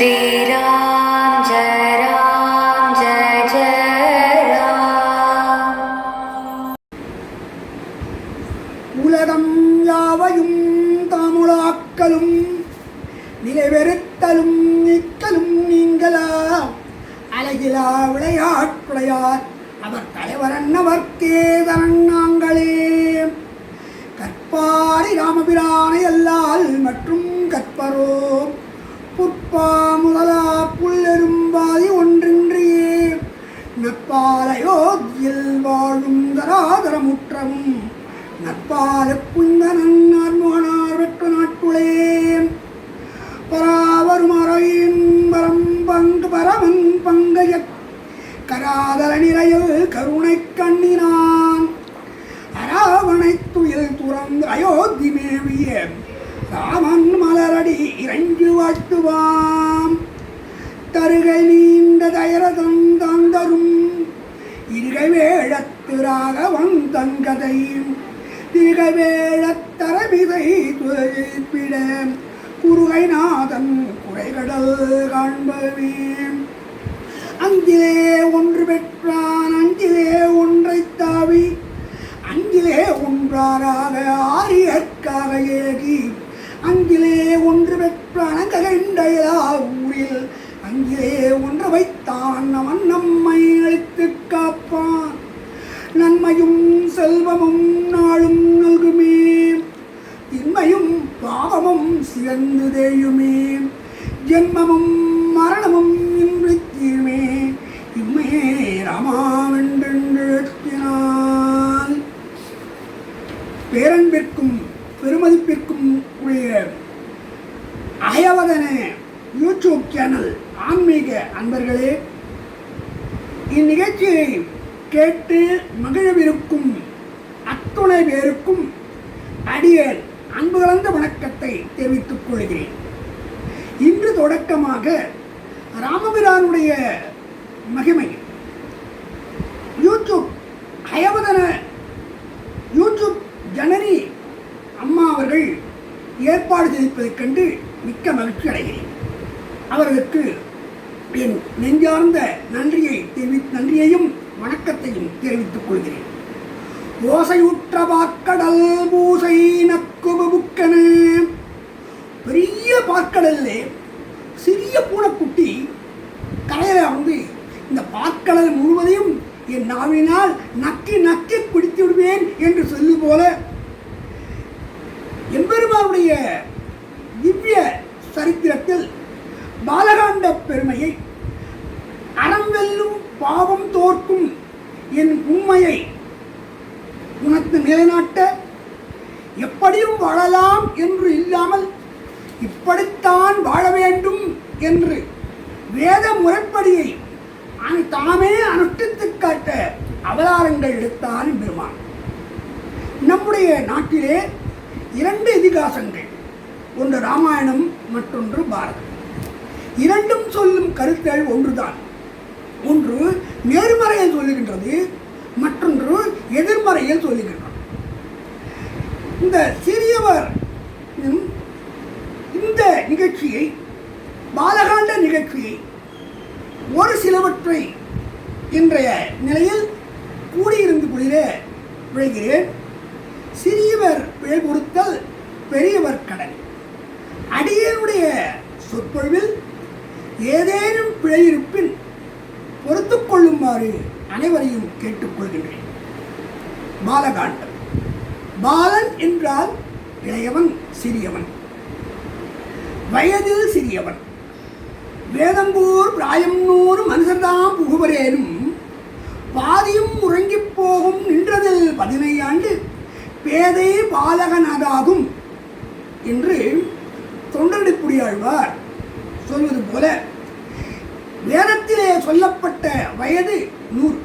श्रीराम जय जय राम। உலகம் யாவையும் தாமுலாக்கலும் நிலைவெறுத்தலும் நிற்கலும் நீங்களா அழகிலா விளையாட்டுடையார் அவர் தலைவரன்னவர்க்கே தரண்ணாங்களே. கற்பாரி ராமபிரானை அல்லால் மற்றும் கற்பரோ புற்பா முதலா புல்லெரும்பாதி ஒன்றின்றியே நற்பாலையோகியில் வாழும் தராதரமுற்றவும் நற்பால புந்தனன் ஆர்முகனார் பெற்ற நாட்டுளே. பராவரும் அறையின் பரம் பங்கு பரமன் பங்கைய கராதர நிறையில் கருணை கண்ணினான் அராவணை துயில் துறந்து அயோத்தி மேவிய ராமன் மலரடி இறங்கி வாழ்த்துவாம். தருகை நீண்ட தயரதம் தாந்தரும் இருகை வேழத்து ராகவன் தங்கதையும் திருகை வேழத்தரவிதை துயிப்பிட குருகை நாதன் குறைகடல் காண்பவே. அங்கிலே ஒன்று பெற்றான் அங்கிலே ஒன்றை தாவி அங்கிலே ஒன்றாராக ஆரியற்காக ஏகி அங்கிலே ஒன்று பெற்றான் அங்ககைண்டா ஊரில் அங்கிலே ஒன்று வைத்தான் அவன் நம்மை அழித்து காப்பான். நன்மையும் செல்வமும் நாளும் நல்குமே இன்மையும் பாவமும் சிறந்து தேயுமே ஜென்மமும் மரணமும் இன்றி தீருமே இம்மையே ராமாவென்றெழுத்தினான். பேரன்பிற்கும் பெருமதிப்பிற்கும் உடைய அயவதன யூடியூப் சேனல் ஆன்மீக அன்பர்களே, இந்நிகழ்ச்சியை கேட்டு மகிழவிருக்கும் அத்துணை பேருக்கும் அடியேன் அன்பு கலந்த வணக்கத்தை தெரிவித்துக் கொள்கிறேன். இன்று தொடக்கமாக ராமபிரானுடைய மகிமை யூடியூப் அயவதன யூடியூப் ஜனனி அம்மா அவர்கள் ஏற்பாடு செய்திருப்பதைக் கண்டு மிக்க மகிழ்ச்சி அடைகிறேன். அவர்களுக்கு என் நெஞ்சார்ந்த நன்றியையும் வணக்கத்தையும் தெரிவித்துக் கொள்கிறேன். ஓசையுற்ற பாக்கடல் பூசை நக்குபுக்கன பெரிய பாற்கடல்லே சிறிய பூனைக்குட்டி கரையில வந்து இந்த பாற்கடல் முழுவதையும் என் நாவினால் நக்கி நக்கி குடித்து விடுவேன் என்று சொல்லு போல எம்பெருமானுடைய திவ்ய சரித்திரத்தில் பாலகாண்ட பெருமையை அறம் வெல்லும் பாவம் தோற்கும் என் உண்மையை உனக்கு நிலைநாட்ட எப்படியும் வாழலாம் என்று இல்லாமல் இப்படித்தான் வாழ வேண்டும் என்று வேத முறைப்படியை தாமே அனுஷ்டித்து காட்ட அவதாரங்கள் எடுத்தான் பெருமான். நம்முடைய நாட்டிலே 2 இதிகாசங்கள், ஒன்று ராமாயணம் மற்றொன்று பாரதம். இரண்டும் சொல்லும் கருத்துகள் ஒன்றுதான். ஒன்று நேர்மறையில் சொல்லுகின்றது, மற்றொன்று எதிர்மறையில் சொல்லுகின்றது. இந்த சிறியவர் இந்த நிகழ்ச்சியை பாலகாண்ட நிகழ்ச்சியை ஒரு சிலவற்றை இன்றைய நிலையில் கூடியிருந்து கொள்ள விழைகிறேன். சிறியவர் பிழை பொறுத்தல் பெரியவர் கடன். அடியனுடைய சொற்பொழிவில் ஏதேனும் பிழை இருப்பின் பொறுத்துக் கொள்ளுமாறு அனைவரையும் கேட்டுக்கொள்கின்றேன். பாலகாண்டம். பாலன் என்றால் இளையவன், சிறியவன், வயதில் சிறியவன். வேதம்பூர் பிராயம் 100 மனுஷர்தாம் புகுவரேனும் பாதியும் உறங்கிப் போகும் நின்றதில் 15 ஆண்டு பேதை பாலகனதாகும் என்று தொண்டரடிப்புடியாழ்வார் சொல்வது போல வேதத்திலே சொல்லப்பட்ட வயது 100.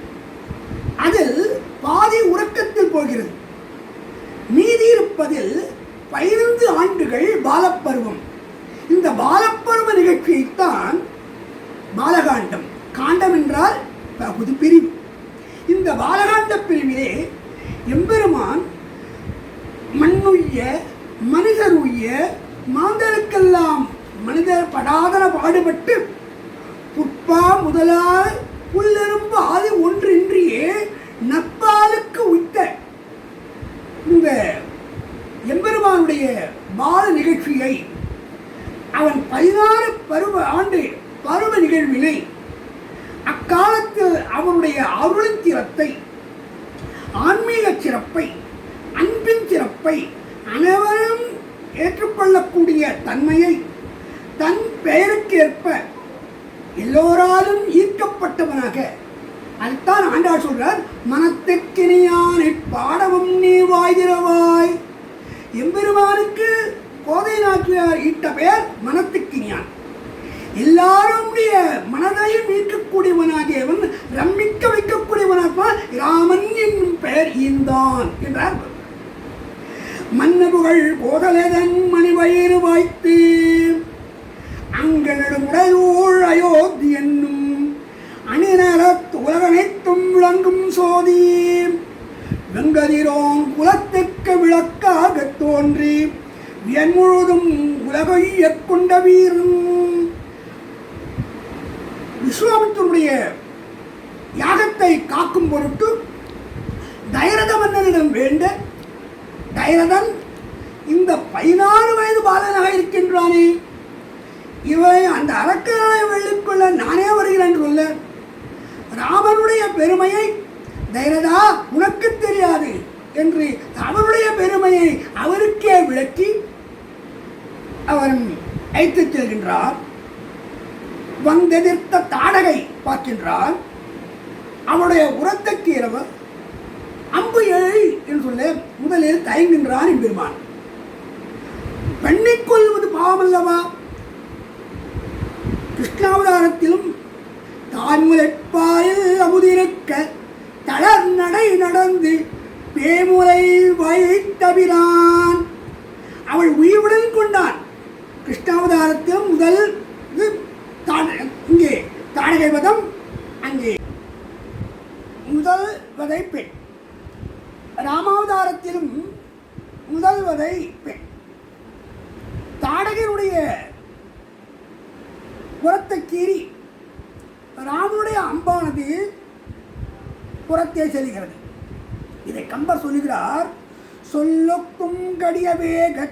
அதில் பாதி உறக்கத்தில் போகிறது. மீதி இருப்பதில் 15 ஆண்டுகள் பாலப்பருவம். இந்த பாலப்பருவ நிகழ்ச்சியைத்தான் பாலகாண்டம். காண்டம் என்றால் பகுதி பிரிவு. இந்த பாலகாண்ட பிரிவிலே எம்பெருமான் மண்ணுய்ய மனிதருய்ய மாந்தருக்கெல்லாம் மனிதர் படாதன பாடுபட்டு புட்பா முதலாய் புல்லெரும்பு ஆதி ஒன்றின்றியே நப்பாலுக்கு உய்த்த இந்த எம்பெருமானுடைய பால நிகழ்ச்சியை அவன் 16 ஆண்டு பருவ நிகழ்வினை அக்காலத்தில் அவனுடைய அருளின் சிறப்பை, ஆன்மீக சிறப்பை, அன்பின் சிறப்பை, அனைவரும் ஏற்றுக்கொள்ளக்கூடிய தன்மையை தன் பெயருக்கேற்ப எல்லோராலும் ஈர்க்கப்பட்டவனாக, அதுதான் ஆண்டாள் சொல்றார், மனத்திற்கினியானை பாடவும் நீ வாய்திரவாய். எம்பெருமானுக்கு கோதை நாச்சியார் ஈட்ட பெயர் மனத்திற்கினியான். எல்லாருடைய மனதையும் ஈர்க்கக்கூடியவனாகியவன், ரம்மிக்க வைக்கக்கூடியவனாக ராமன் என்னும் பெயர் ஈந்தான் என்றார். மன்னபுகள் போதலதன் மணிவயிறு வாய்த்து அங்கனடுமுடையோள் அயோத்தி என்னும் அணிநரத் உலகனைத்தும் விளங்கும் சோதி வெங்கதிரோன் குலத்திற்கு விளக்காக தோன்றி என் முழுதும் உலகையக் கொண்ட வீரன். விஸ்வாமித்திரனுடைய யாகத்தை காக்கும் பொருட்டு தைரத மன்னனிடம் வேண்ட, தைரதன் இந்த 14 வயது பாலனாக இருக்கின்றானே, இவன் அந்த அரக்கர்களை வெள்ளிக்கொள்ள நானே வருகிறேன் சொல்ல, ராமனுடைய பெருமையை தைரதா உனக்கு தெரியாது என்று அவனுடைய பெருமையை அவருக்கே விளக்கி அவன் அழைத்துச் செல்கின்றார். வந்தெதிர்த்த தாடகை பார்க்கின்றார். அவனுடைய உரத்துக்கு இரவு அம்பு எழு என்று சொல்ல முதலில் தயங்குகின்றான் எம்பெருமான். பெண்ணை கொள்வது பாவமல்லவா? கிருஷ்ணாவதாரத்திலும் தான்முலைப்பாயில் அமுதிருக்க தளர் நடை நடந்து பேமுறை வைத்தபிரான் அவள் உயிருடன் கொண்டான். கிருஷ்ணாவதாரத்திலும் முதல் இங்கே தாடகை வதம், அங்கே முதல் வதை பெண். ராமாவதாரத்திலும் முதல் வதை பெண். தாடகனுடைய புறத்தை கீறி ராமனுடைய அம்பானது புறத்தே செல்கிறது. இதை கம்பர் சொல்லுகிறார், சொல்லுக்கும் கடிய வேக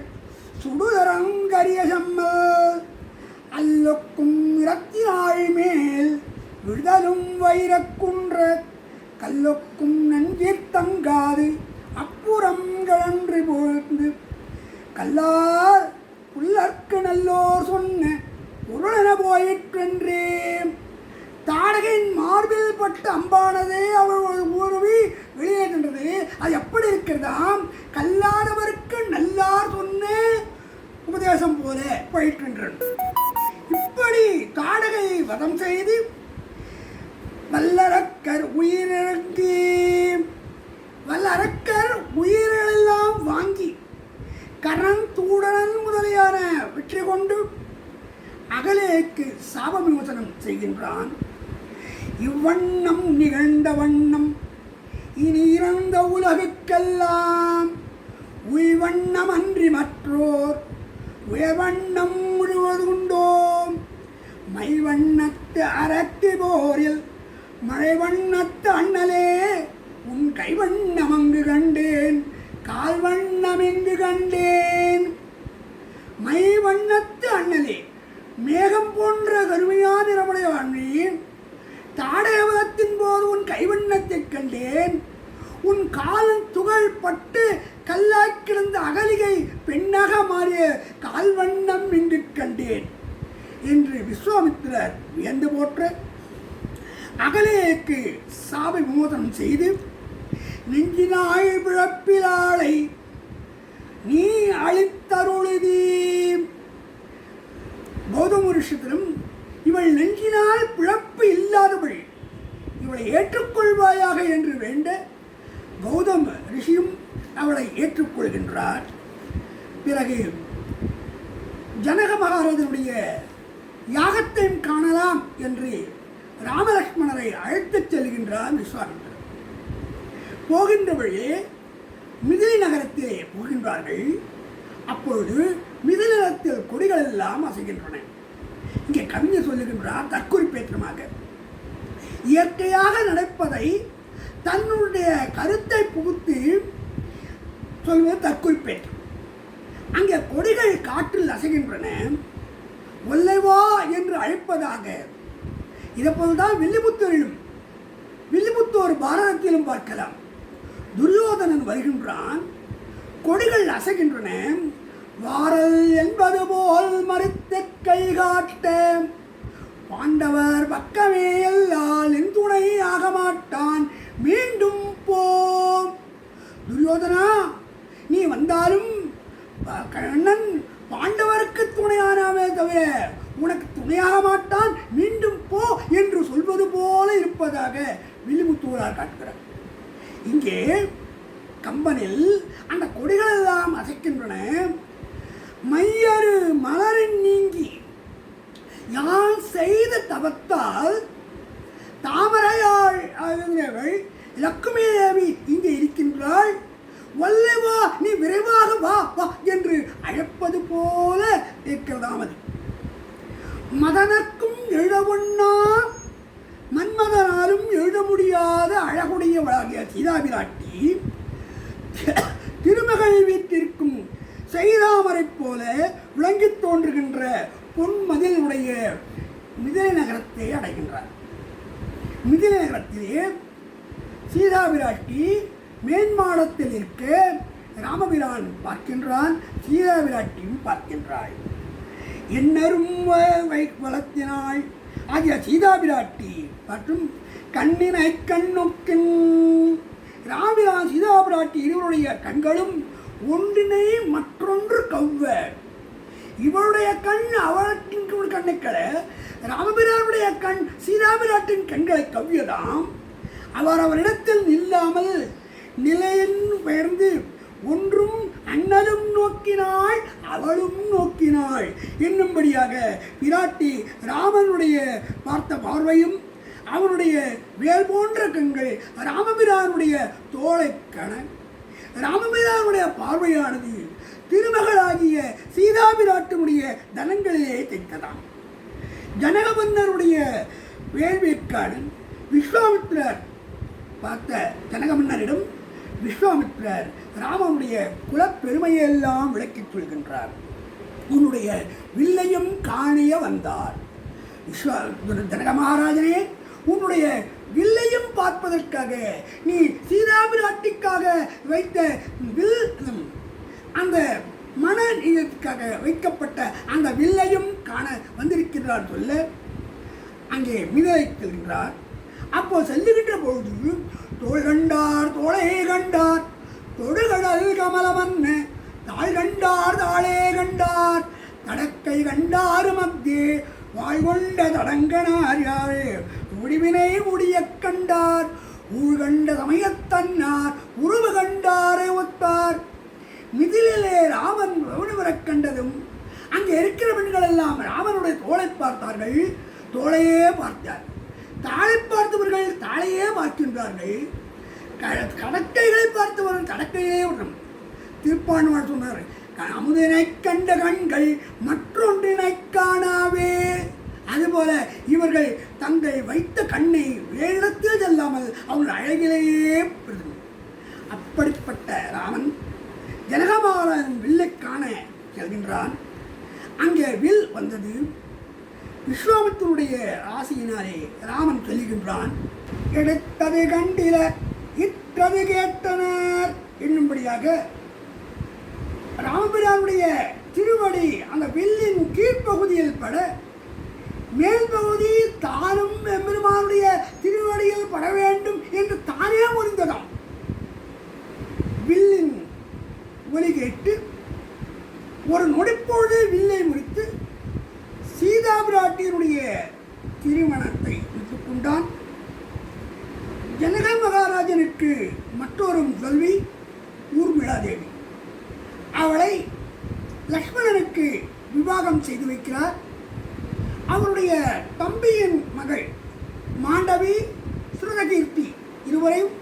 சுடுதரங்கரிய செம்மல் அல்லொக்கும் இரத்தினாள் மேல் விடுதலும் வைரக்குன்ற கல்லொக்கும் நஞ்சிற்தங்காது அப்புறம் கழன்று போழ்ந்து கல்லார் புல்லற்கு நல்லோர் சொன்ன பொருளென போயிற்றென்றே. தாடகையின் மார்பில் பட்ட அம்பானது அவள் ஊருவி வெளியேகின்றது. அது எப்படி இருக்கிறதாம்? கல்லாதவருக்கு நல்லார் சொன்ன உபதேசம் போல போயிற்று. இப்படி தாடகை வதம் செய்து வல்லரக்கர் உயிரிழங்கி, வல்லரக்கர் உயிரெல்லாம் வாங்கி கரண் தூடனன் முதலியான வெற்றி கொண்டு அகலேக்கு சாப விமோசனம் செய்கின்றான். இவ்வண்ணம் நிகழ்ந்த வண்ணம் இனி இறந்த உலகுக்கெல்லாம் உய்வண்ணம் அன்றி மற்றோர் உயவண்ணம் முழுவதுண்டோம். மைவண்ணத்து அரக்கி போரில் மழைவண்ணத்து அண்ணலே உன் கைவண்ணம் அங்கு கண்டேன், கால்வண்ணம் இங்கு கண்டேன். மைவண்ணத்து அண்ணலே, மேகம் போன்ற கருமையான நிறமுடைய வாழ்வி, தாடகவதத்தின் போது உன் கைவண்ணத்தைக் கண்டேன். உன் காலன் துகள் பட்டு கல்லாய் கிடந்த அகலிகை பெண்ணாக மாறிய கால்வண்ணம் இங்கு கண்டேன் என்று விஸ்வாமித்திரர் வியந்து போற்ற அகலேக்கு சாப விமோசனம் செய்து நெஞ்சினாய் பிழப்பிலாளை நீ அளித்தருளுதி. கௌதம ரிஷித்திலும் இவள் நெஞ்சினால் பிழப்பு இல்லாதவள், இவளை ஏற்றுக்கொள்வாயாக என்று வேண்ட கௌதம ரிஷியும் அவளை ஏற்றுக்கொள்கின்றார். பிறகு ஜனக மகாராஜனுடைய யாகத்தையும் காணலாம் என்று ராமலட்சுமணரை அழைத்துச் செல்கின்றார் விஸ்வாமித்திரர். போகின்ற வழியே மிதிலை நகரத்திலே போகின்றார்கள். அப்பொழுது மிதிநிலத்தில் கொடிகள் எல்லாம் அசைகின்றன. இங்கே கவிஞர் சொல்லுகின்றார் தற்குறிப்பேற்றமாக, இயற்கையாக நடப்பதை தன்னுடைய கருத்தை புகுத்தி சொல்வது தற்குறிப்பேற்றம். அங்கே கொடிகள் காற்றில் அசைகின்றன, ஒல்லைவா என்று அழைப்பதாக. இதேபோல்தான் வில்லிபுத்தூர் பாரதத்திலும் பார்க்கலாம். துரியோதனன் வருகின்றான், கொடிகள் அசைகின்றன, வாரல் என்பது போல் மறுத்த கை காட்ட பாண்டவர் பக்கமே எல்லால் என் துணை ஆக மாட்டான், மீண்டும் போம். துரியோதனா, நீ வந்தாலும் கண்ணன் பாண்டவருக்கு துணையானாவே தவிர உனக்கு துணையாக மாட்டான், மீண்டும் போ என்று சொல்வது போல இருப்பதாக வில்லிபுத்தூரார் காட்டுகிறார். இங்கே கம்பனில் அந்த கொடிகள் எல்லாம் அசைக்கின்றன. மையறு மலரின் நீங்கி யான் செய்த தவத்தால் தாமரையாள் லக்குமி தேவி இங்கே இருக்கின்றாள், வல்லவா நீ விரைவாக வா வா என்று அழைப்பது போல இருக்கிறதாம். அது மதனக்கும் எழுதவொன்னா மன்மதனாலும் எழுத முடியாத அழகுடையவளாகிய சீதாபிராட்டி திருமகள் வீட்டிற்கும் செய்தாமரை போல விளங்கி தோன்றுகின்ற பொன்மதிலுடைய மிதிலை நகரத்தை அடைகின்றார். மிதிலை நகரத்திலே சீதாபிராட்டி மேன்மாடத்தில் இருக்க ராமபிரான் பார்க்கின்றான், சீதாபிராட்டியும் பார்க்கின்றாள். என்னரும் வளர்த்தினாள் ஆகிய சீதாபிராட்டி மற்றும் கண்ணினை கண்ணுக்கின் ராமபிரான் சீதாபிராட்டி இருவருடைய கண்களும் ஒன்றினை மற்றொன்று கவ்வ. இவருடைய கண் அவற்றின் கண்ணுக்கள, ராமபிரானுடைய கண் சீதாபிராட்டின் கண்களை கவ்வியதாம். அவரிடத்தில் நில்லாமல் நிலையின் பெயர்ந்து ஒன்றும் அண்ணலும் நோக்கினாள் அவளும் நோக்கினாள் என்னும்படியாக பிராட்டி ராமனுடைய பார்த்த பார்வையும் அவனுடைய வேல் போன்ற கண்கள் ராமபிரானுடைய தோளை கண, ராமபிரானுடைய பார்வையானது திருமகளாகிய சீதாபிராட்டினுடைய தனங்களிலே தைத்ததாம். ஜனகமன்னருடைய வேள்விற்கான விஸ்வாமித்திரர் பார்த்த ஜனகமன்னரிடம் விஸ்வாமித்திரர் ராமனுடைய குலப்பெருமையெல்லாம் விளக்கிச் சொல்கின்றார். உன்னுடைய வில்லையும் காணிய வந்தார். ஜனக மகாராஜனே, உன்னுடைய வில்லையும் பார்ப்பதற்காக நீ சீதாபிராட்டிக்காக வைத்த வில், அந்த மன இதற்காக வைக்கப்பட்ட அந்த வில்லையும் காண வந்திருக்கிறார் சொல்ல அங்கே மிதலை செல்கின்றார். அப்போ செல்லுகின்ற பொழுது தோள் கண்டார் தோளே கண்டார், தொடுகடல் கமலமன்ன தாழ் கண்டார் தாளே கண்டார், தடக்கை கண்டார் மத்தியே வாழ்கொண்ட தடங்கனார் யாரே முடிவினை முடிய கண்டார், ஊழ்கண்ட சமயத்தன்னார் உருவு கண்டாரை ஒத்தார். மிதிலே ராமன் வரக் கண்டதும் அங்கே இருக்கிற பெண்கள் எல்லாம் ராமனுடைய தோளை பார்த்தார்கள், தோளையே பார்த்தார். தாளை பார்த்தவர்கள் தாளையே பார்க்கின்றார்கள், கடற்கைகளை பார்த்தவர்கள் கடற்கையே விடணும். திருப்பாண்டுவார் சொன்னார், அமுதனை கண்ட கண்கள் மற்றொன்றினை காணாவே. அதுபோல இவர்கள் தங்களை வைத்த கண்ணை வேடத்தில் செல்லாமல் அவர்கள் அழகிலேயே அப்படிப்பட்ட ராமன் ஜனகமாரன் வில்லை காண செல்கின்றான். அங்கே வில் வந்தது. விஸ்வாமித்திரனுடைய ஆசையினாலே ராமன் சொல்லுகின்றான், எடுத்தது கண்டில இற்றது கேட்டனர் என்னும்படியாக ராமபிரானுடைய திருவடி அந்த வில்லின் கீழ்ப்பகுதியில் பட, மேல் பகுதி தானும் எம்பெருமானுடைய திருவடியில் பட வேண்டும் என்று தானே முடிந்ததாம். வில்லின் ஒலி கேட்டு ஒரு நொடிப்பொழுது வில்லை முடித்து சீதாபிராட்டியினுடைய திருமணத்தை முடித்துக் கொண்டான். ஜனக மகாராஜனுக்கு மற்றொரு செல்வி ஊர்மிளாதேவி. அவளை லக்ஷ்மணனுக்கு விவாகம் செய்து வைக்கிறார். அவருடைய தம்பியின் மகள் மாண்டவி சுரதகீர்த்தி இருவரையும்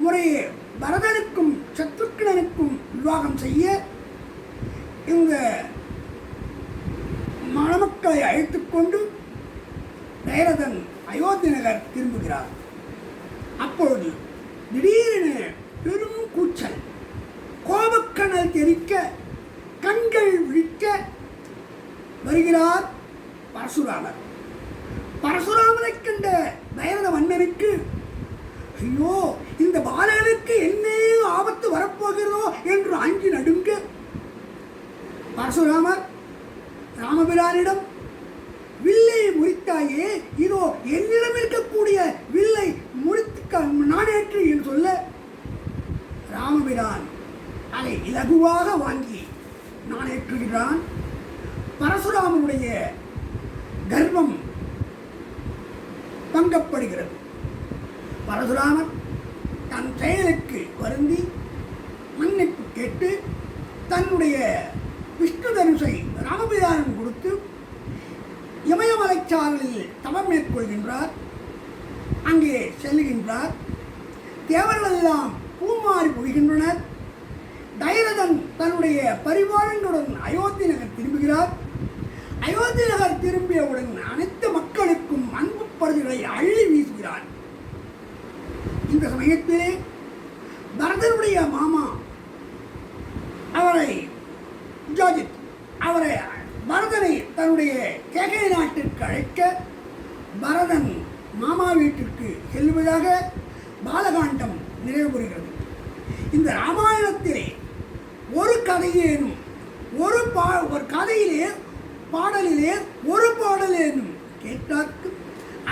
முறையே பரதனுக்கும் சத்ருக்னனுக்கும் விவாகம் செய்ய இந்த மணமக்களை அழைத்துக் கொண்டு தயரதன் அயோத்தி நகர் திரும்புகிறார். அப்பொழுது திடீரென பெரும் கூச்சல், கோபக்கணல் தெரிக்க, கண்கள் விழிக்க வருகிறார் பரசுராமர். பரசுராமரை கண்ட தயரத மன்னருக்கு, ஐயோ, இந்த பாலகனுக்கு என்ன ஆபத்து வரப்போகிறதோ என்று அஞ்சி நடுங்க பரசுராமர் ராமபிரானிடம், வில்லை முறித்தாயே, இதோ என்னிடம் இருக்கக்கூடிய வில்லை முறித்து நானேற்று என்று சொல்ல, ராமபிரான் அதை இலகுவாக வாங்கி நானேற்றுகிறான். பரசுராமனுடைய கர்வம் பங்கப்படுகிறது. பரசுராமன் தன் செயலுக்கு வருந்தி மன்னிப்பு கேட்டு தன்னுடைய விஷ்ணு தனுஷை ராமபிரானிடம் கொடுத்து இமயமலைச்சாரலில் தவம் மேற்கொள்கின்றார். அங்கே செல்லுகின்றார். தேவர்கள் எல்லாம் பூமாறி பொழிகின்றனர். தயரதன் தன்னுடைய பரிவாரங்களுடன் அயோத்தி நகர் திரும்புகிறார். அயோத்தி நகர் திரும்பியவுடன் அனைத்து மக்களுக்கும் அன்பு பரிசுகளை அள்ளி வீசுகிறார். இந்த சமயத்திலே பரதனுடைய மாமா அவரை பரதனை தன்னுடைய கேகய நாட்டிற்கு அழைக்க பரதன் மாமா வீட்டிற்கு செல்வதாக பாலகாண்டம் நிறைவு பெறுகிறது. இந்த ராமாயணத்திலே ஒரு கதையேனும் ஒரு கதையிலே பாடலிலே ஒரு பாடலேனும் கேட்டார்க்கு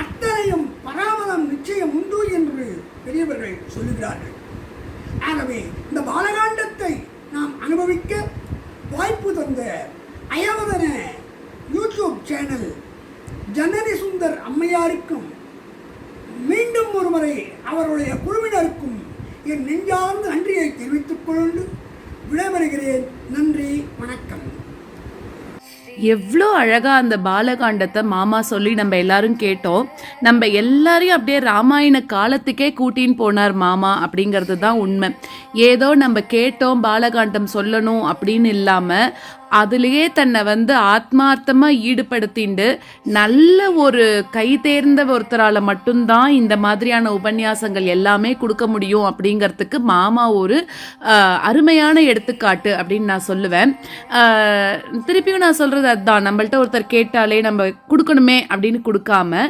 அத்தனையும் பராமரம் நிச்சயம் உண்டு என்று பெரியவர்கள் சொல்லுகிறார்கள். ஆகவே இந்த பாலகாண்டத்தை நாம் அனுபவிக்க வாய்ப்பு தந்த அயவதன யூடியூப் சேனல் ஜனனி சுந்தர் அம்மையாருக்கும் மீண்டும் ஒரு முறை அவருடைய குழுவினருக்கும் என் நெஞ்சார்ந்த நன்றியை தெரிவித்துக் கொண்டு விடைபெறுகிறேன். நன்றி, வணக்கம். எவ்வளோ அழகாக அந்த பாலகாண்டத்தை மாமா சொல்லி நம்ம எல்லாரும் கேட்டோம். நம்ம எல்லாரையும் அப்படியே ராமாயண காலத்துக்கே கூட்டின்னு போனார் மாமா அப்படிங்கிறது தான் உண்மை. ஏதோ நம்ம கேட்டோம் பாலகாண்டம் சொல்லணும் அப்படின்னு இல்லாமல் அதுலேயே தன்னை ஆத்மார்த்தமாக ஈடுபடுத்திண்டு நல்ல ஒரு கை தேர்ந்த ஒருத்தரால் மட்டும்தான் இந்த மாதிரியான உபன்யாசங்கள் எல்லாமே கொடுக்க முடியும் அப்படிங்கிறதுக்கு மாமா ஒரு அருமையான எடுத்துக்காட்டு அப்படின்னு நான் சொல்லுவேன். திருப்பியும் நான் சொல்கிறது அதுதான், நம்மள்ட்ட ஒருத்தர் கேட்டாலே நம்ம கொடுக்கணுமே அப்படின்னு கொடுக்காம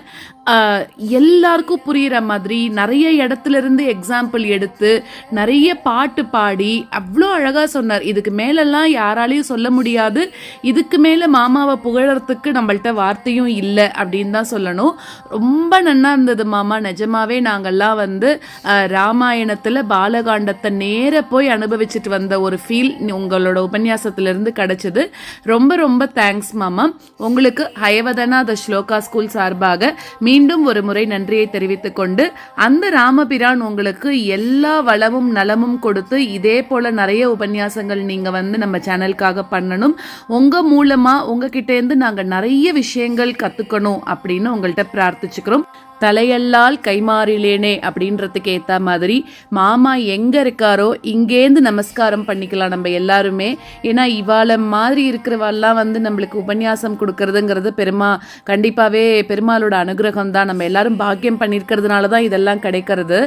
எல்லாருக்கும் புரிகிற மாதிரி நிறைய இடத்துல இருந்து எக்ஸாம்பிள் எடுத்து நிறைய பாட்டு பாடி அவ்வளோ அழகாக சொன்னார். இதுக்கு மேலெல்லாம் யாராலையும் சொல்ல முடியாது. இதுக்கு மேலே மாமாவை புகழறதுக்கு நம்மள்ட்ட வார்த்தையும் இல்லை அப்படின்னு தான் சொல்லணும். ரொம்ப நன்னா இருந்தது மாமா. நிஜமாவே நாங்கள்லாம் ராமாயணத்தில் பாலகாண்டத்தை நேர போய் அனுபவிச்சுட்டு வந்த ஒரு ஃபீல் உங்களோட உபன்யாசத்திலிருந்து கிடைச்சது. ரொம்ப ரொம்ப தேங்க்ஸ் மாமா. உங்களுக்கு ஹயவதனா த ஸ்லோகா ஸ்கூல் சார்பாக மீண்டும் ஒரு முறை நன்றியை தெரிவித்துக் கொண்டு, அந்த ராமபிரான் உங்களுக்கு எல்லா வளமும் நலமும் கொடுத்து இதே போல நிறைய உபன்யாசங்கள் நீங்க நம்ம சேனலுக்காக பண்ணணும். உங்க மூலமா உங்ககிட்ட இருந்து நாங்க நிறைய விஷயங்கள் கத்துக்கணும் அப்படின்னு உங்கள்கிட்ட பிரார்த்திச்சுக்கிறோம். தலையல்லால் கைமாறிலேனே அப்படின்றதுக்கு ஏற்ற மாதிரி மாமா எங்கே இருக்காரோ இங்கேருந்து நமஸ்காரம் பண்ணிக்கலாம் நம்ம எல்லாருமே. ஏன்னா இவாள மாதிரி இருக்கிறவாள்லாம் நம்மளுக்கு உபன்யாசம் கொடுக்கறதுங்கிறது கண்டிப்பாகவே பெருமாளோட அனுகிரகம் தான். நம்ம எல்லாரும் பாக்கியம் பண்ணியிருக்கிறதுனால தான் இதெல்லாம் கிடைக்கிறது.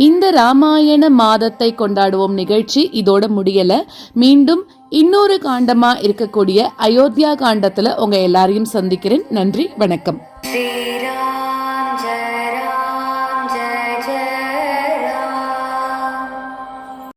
இந்த ராமாயண மாதத்தை கொண்டாடுவோம் நிகழ்ச்சி இதோட முடியலை. மீண்டும் இன்னொரு காண்டமாக இருக்கக்கூடிய அயோத்தியா காண்டத்தில் உங்கள் எல்லாரையும் சந்திக்கிறேன். நன்றி, வணக்கம்.